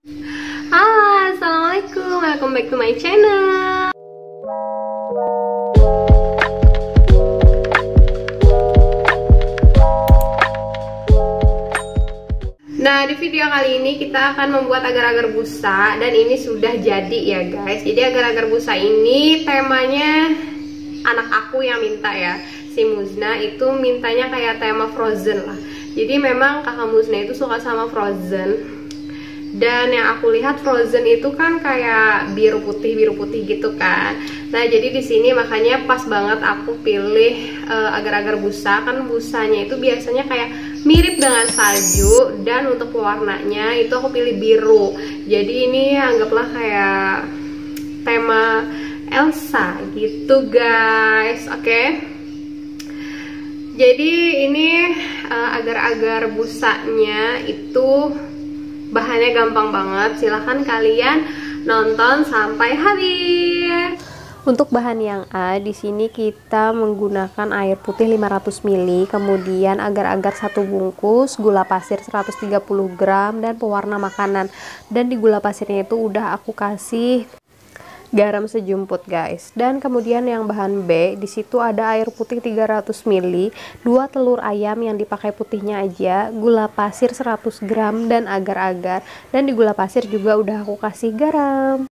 Halo, assalamualaikum, welcome back to my channel. Nah, di video kali ini kita akan membuat agar-agar busa. Dan ini sudah jadi ya guys. Jadi agar-agar busa ini temanya anak aku yang minta ya. Si Muzna itu mintanya kayak tema Frozen lah. Jadi memang kakak Muzna itu suka sama Frozen. Dan yang aku lihat Frozen itu kan kayak biru putih gitu kan. Nah, jadi di sini makanya pas banget aku pilih agar-agar busa. Kan busanya itu biasanya kayak mirip dengan salju, dan untuk pewarnanya itu aku pilih biru. Jadi ini anggaplah kayak tema Elsa gitu guys. Oke. Jadi ini agar-agar busanya itu bahannya gampang banget. Silahkan kalian nonton sampai habis. Untuk bahan yang A, di sini kita menggunakan air putih 500 ml, kemudian agar-agar 1 bungkus, gula pasir 130 gram, dan pewarna makanan. Dan di gula pasirnya itu udah aku kasih garam sejumput guys. Dan kemudian yang bahan B, di situ ada air putih 300 ml, 2 telur ayam yang dipakai putihnya aja, gula pasir 100 gram, dan agar-agar. Dan di gula pasir juga udah aku kasih garam.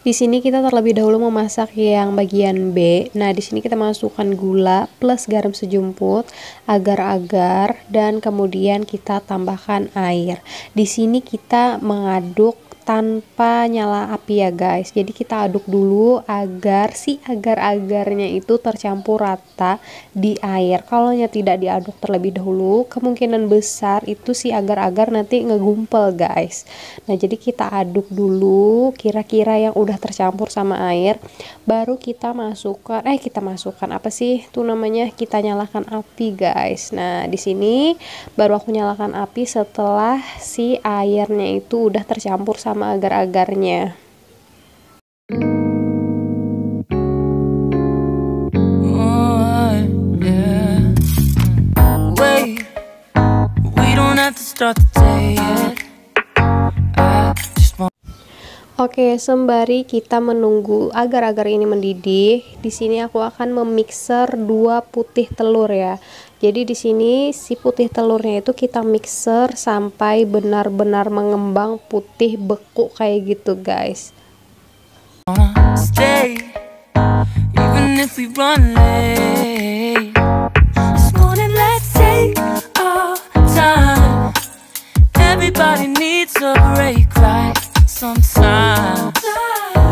Di sini kita terlebih dahulu memasak yang bagian B. Nah, di sini kita masukkan gula plus garam sejumput, agar-agar, dan kemudian kita tambahkan air. Di sini kita mengaduk tanpa nyala api ya guys. Jadi kita aduk dulu agar si agar-agarnya itu tercampur rata di air. Kalau tidak diaduk terlebih dahulu, kemungkinan besar itu si agar-agar nanti ngegumpel guys. Nah, jadi kita aduk dulu kira-kira yang udah tercampur sama air, baru kita masukkan kita nyalakan api guys. Nah, di sini baru aku nyalakan api setelah si airnya itu udah tercampur sama agar-agarnya. Oke, sembari kita menunggu agar-agar ini mendidih, di sini aku akan memixer 2 putih telur ya. Jadi di sini si putih telurnya itu kita mixer sampai benar-benar mengembang putih beku kayak gitu guys. Stay, even if we run late. This morning let's take our time. Everybody needs a break, right? Sometimes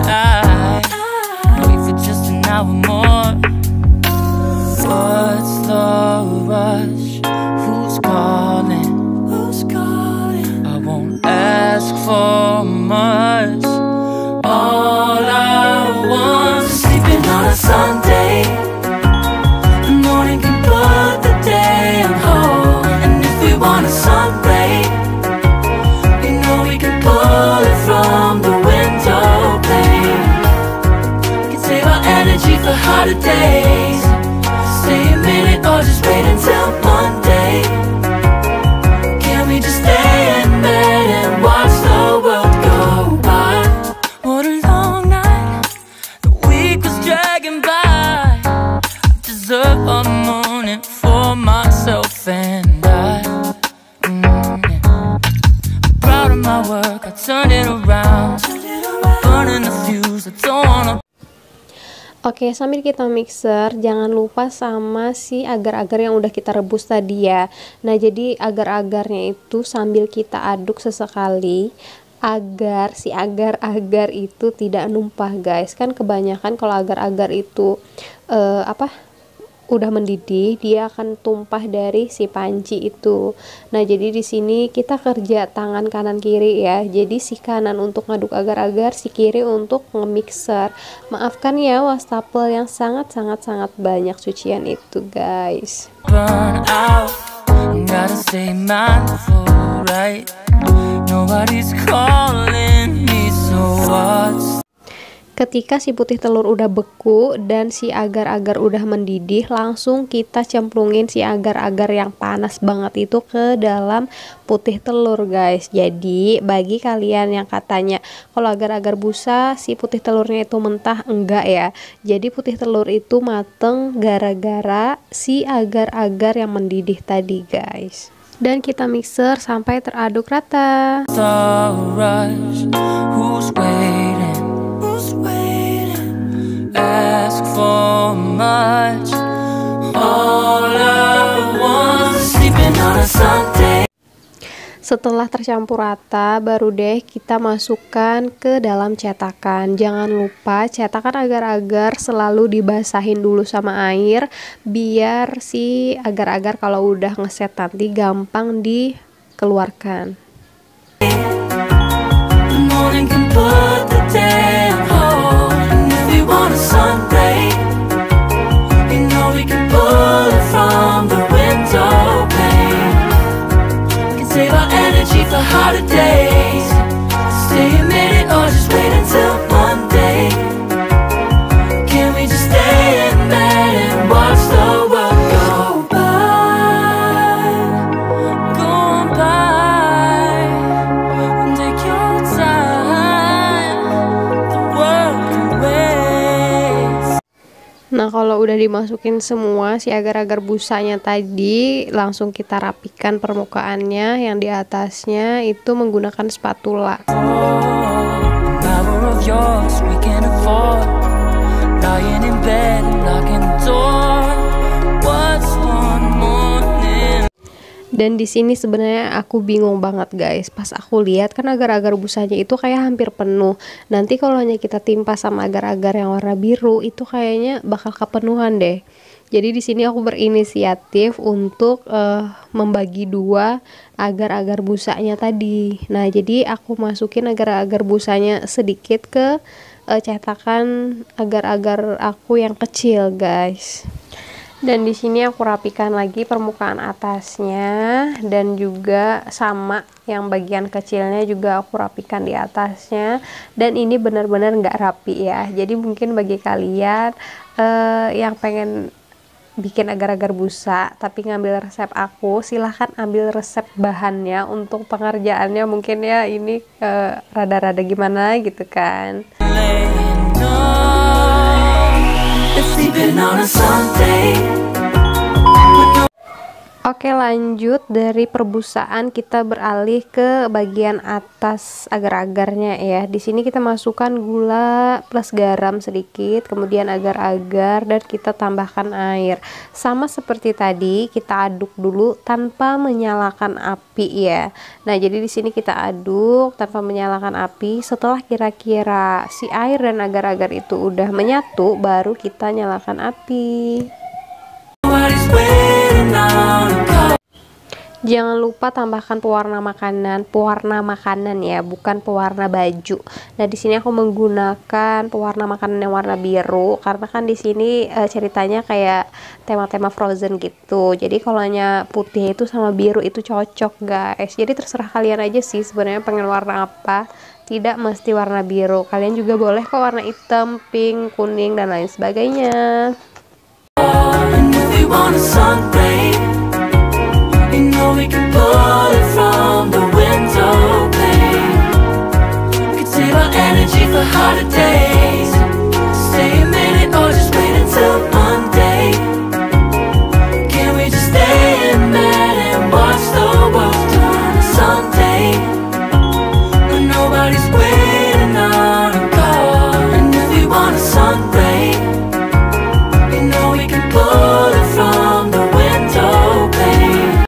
I wait for just an hour more. What's the rush? Who's calling? Who's calling? I won't ask for much. All I want is sleeping on a Sunday. The morning can put the day on hold. And if we want a sun ray, you know we can pull it from the window pane. We can save our energy for harder days. Stay a minute or just wait until Monday. Can we just stay in bed and watch the world go by? What a long night, the week was dragging by. I deserve a morning for myself and I. Proud of my work, I turned it around. Burning the fuse, I don't wanna. Oke, sambil kita mixer, jangan lupa sama si agar-agar yang udah kita rebus tadi ya. Nah, jadi agar-agarnya itu sambil kita aduk sesekali agar si agar-agar itu tidak numpah guys. Kan kebanyakan kalau agar-agar itu udah mendidih, dia akan tumpah dari si panci itu. Nah, jadi di sini kita kerja tangan kanan kiri ya. Jadi si kanan untuk ngaduk agar-agar, si kiri untuk nge-mixer. Maafkan ya wastafel yang sangat banyak cucian itu guys. Burn out, gotta stay mindful, right? Nobody's calling me, so what's Ketika si putih telur udah beku dan si agar-agar udah mendidih, langsung kita cemplungin si agar-agar yang panas banget itu ke dalam putih telur guys. Jadi bagi kalian yang katanya kalau agar-agar busa si putih telurnya itu mentah, enggak ya. Jadi putih telur itu mateng gara-gara si agar-agar yang mendidih tadi guys. Dan kita mixer sampai teraduk rata. Ask for much all at once, sleeping on a Sunday. Setelah tercampur rata, baru deh kita masukkan ke dalam cetakan. Jangan lupa cetakan agar-agar selalu dibasahin dulu sama air, biar si agar-agar kalau udah ngeset nanti gampang dikeluarkan. For harder days, stay a minute or just wait until Monday. Can we just stay in bed and watch the world go by, go by, and take your time, the world can wait. Nah kalau udah dimasukin semua si agar-agar busanya tadi, langsung kita rapikan permukaannya. Yang di atasnya itu menggunakan spatula. Dan di sini sebenarnya aku bingung banget guys. Pas aku lihat kan agar-agar busanya itu kayak hampir penuh. Nanti kalau hanya kita timpa sama agar-agar yang warna biru itu kayaknya bakal kepenuhan deh. Jadi di sini aku berinisiatif untuk membagi dua agar-agar busanya tadi. Nah, jadi aku masukin agar-agar busanya sedikit ke cetakan agar-agar aku yang kecil, guys. Dan di sini aku rapikan lagi permukaan atasnya, dan juga sama yang bagian kecilnya juga aku rapikan di atasnya. Dan ini benar-benar nggak rapi ya. Jadi mungkin bagi kalian yang pengen bikin agar-agar busa tapi ngambil resep aku, silahkan ambil resep bahannya. Untuk pengerjaannya mungkin ya ini rada-rada gimana gitu kan. Oke, lanjut dari perbusaan kita beralih ke bagian atas agar-agarnya ya. Di sini kita masukkan gula plus garam sedikit, kemudian agar-agar, dan kita tambahkan air. Sama seperti tadi, kita aduk dulu tanpa menyalakan api ya. Nah, jadi di sini kita aduk tanpa menyalakan api. Setelah kira-kira si air dan agar-agar itu udah menyatu, baru kita nyalakan api. Jangan lupa tambahkan pewarna makanan ya, bukan pewarna baju. Nah, di sini aku menggunakan pewarna makanan yang warna biru karena kan di sini ceritanya kayak tema-tema Frozen gitu. Jadi kalau hanya putih itu sama biru itu cocok, guys. Jadi terserah kalian aja sih sebenarnya pengen warna apa. Tidak mesti warna biru. Kalian juga boleh kok warna hitam, pink, kuning, dan lain sebagainya. We can pull it from the window pane. We could save our energy for harder days. Stay a minute or just wait until Monday. Can we just stay in bed and watch the world turn to Sunday? When nobody's waiting on a call. And if we want a sunray, you know we can pull it from the window pane.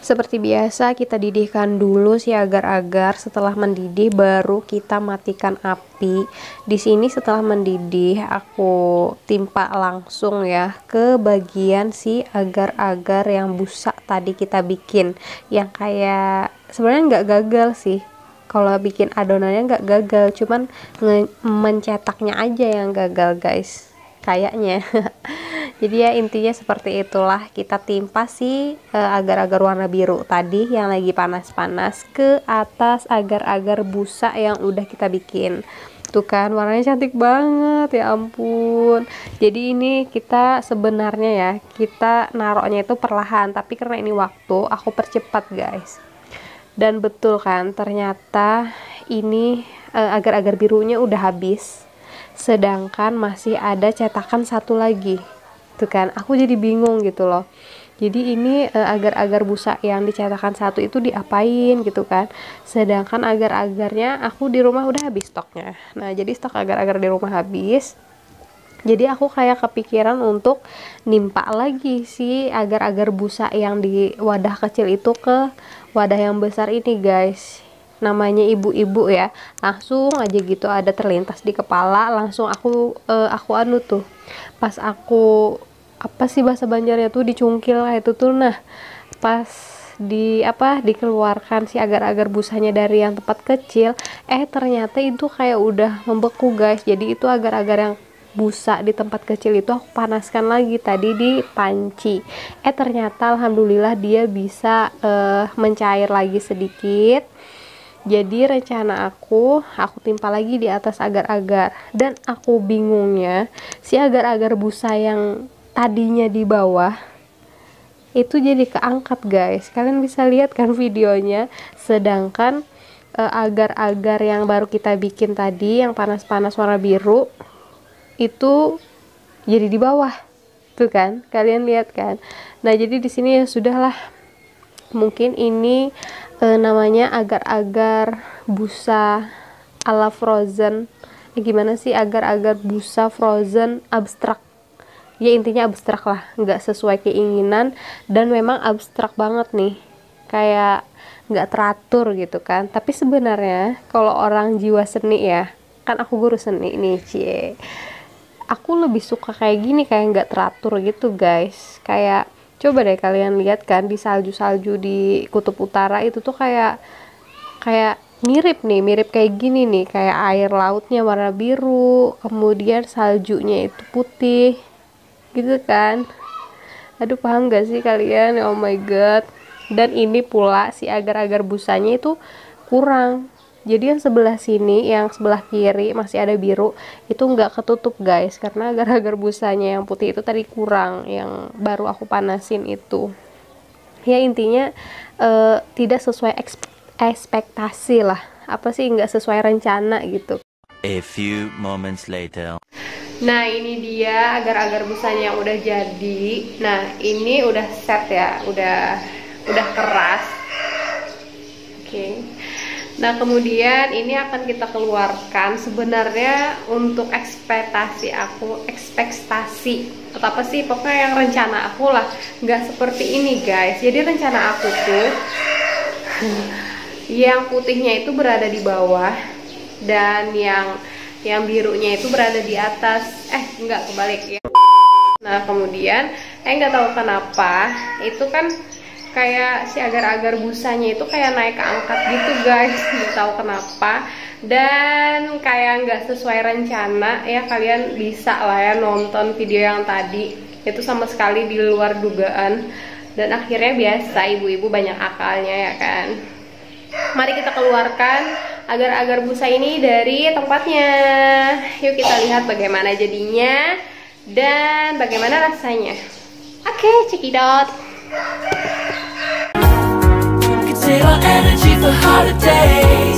Seperti biasa kita didihkan dulu si agar-agar. Setelah mendidih baru kita matikan api. Di sini setelah mendidih aku timpa langsung ya ke bagian si agar-agar yang busa tadi kita bikin. Yang kayak sebenarnya nggak gagal sih. Kalau bikin adonannya nggak gagal, cuman mencetaknya aja yang gagal, guys. kayaknya. Jadi ya intinya seperti itulah, kita timpa si agar-agar warna biru tadi yang lagi panas-panas ke atas agar-agar busa yang udah kita bikin. Tuh kan warnanya cantik banget, ya ampun. Jadi ini kita sebenarnya ya, kita naroknya itu perlahan, tapi karena ini waktu aku percepat guys. Dan betul kan, ternyata ini agar-agar birunya udah habis, sedangkan masih ada cetakan satu lagi. Tuh kan, aku jadi bingung gitu loh. Jadi ini agar-agar busa yang dicetakan satu itu diapain gitu kan, sedangkan agar-agarnya aku di rumah udah habis stoknya. Nah jadi stok agar-agar di rumah habis, jadi aku kayak kepikiran untuk nimpa lagi si agar-agar busa yang di wadah kecil itu ke wadah yang besar ini guys. Namanya ibu-ibu ya, langsung aja gitu ada terlintas di kepala, langsung aku anu tuh, pas aku apa sih bahasa Banjarnya tuh, dicungkil lah itu tuh. Nah pas dikeluarkan si agar-agar busanya dari yang tempat kecil, ternyata itu kayak udah membeku guys. Jadi itu agar-agar yang busa di tempat kecil itu aku panaskan lagi tadi di panci, ternyata alhamdulillah dia bisa mencair lagi sedikit. Jadi rencana aku timpa lagi di atas agar-agar, dan aku bingungnya si agar-agar busa yang tadinya di bawah itu jadi keangkat guys. Kalian bisa lihat kan videonya, sedangkan agar-agar yang baru kita bikin tadi yang panas-panas warna biru itu jadi di bawah. Tuh kan, kalian lihat kan. Nah jadi di sini ya sudahlah, mungkin ini namanya agar-agar busa ala frozen. Gimana sih, agar-agar busa frozen abstrak. Ya intinya abstrak lah, nggak sesuai keinginan, dan memang abstrak banget nih, kayak nggak teratur gitu kan. Tapi sebenarnya kalau orang jiwa seni ya, kan aku guru seni nih cie, aku lebih suka kayak gini, kayak nggak teratur gitu guys. Kayak coba deh kalian lihat kan di salju-salju di kutub utara itu tuh kayak mirip kayak gini nih, kayak air lautnya warna biru, kemudian saljunya itu putih gitu kan. Aduh paham gak sih kalian? Oh my god. Dan ini pula si agar-agar busanya itu kurang, jadi yang sebelah sini, yang sebelah kiri masih ada biru, itu nggak ketutup guys, karena agar-agar busanya yang putih itu tadi kurang, yang baru aku panasin itu. Ya intinya tidak sesuai ekspektasi lah, apa sih, nggak sesuai rencana gitu. A few moments later. Nah ini dia agar-agar busanya yang udah jadi. Nah ini udah set ya, udah keras. Oke. Nah kemudian ini akan kita keluarkan. Sebenarnya untuk ekspektasi atau apa sih, pokoknya yang rencana aku lah nggak seperti ini guys. Jadi rencana aku tuh yang putihnya itu berada di bawah, dan yang birunya itu berada di atas. Enggak, kebalik ya. Nah kemudian nggak tahu kenapa itu kan kayak si agar-agar busanya itu kayak naik ke angkat gitu guys, nggak tahu kenapa, dan kayak nggak sesuai rencana ya. Kalian bisa lah ya nonton video yang tadi, itu sama sekali di luar dugaan, dan akhirnya biasa ibu-ibu banyak akalnya ya kan. Mari kita keluarkan agar-agar busa ini dari tempatnya. Yuk kita lihat bagaimana jadinya dan bagaimana rasanya. Oke, cekidot. Save our energy for holidays.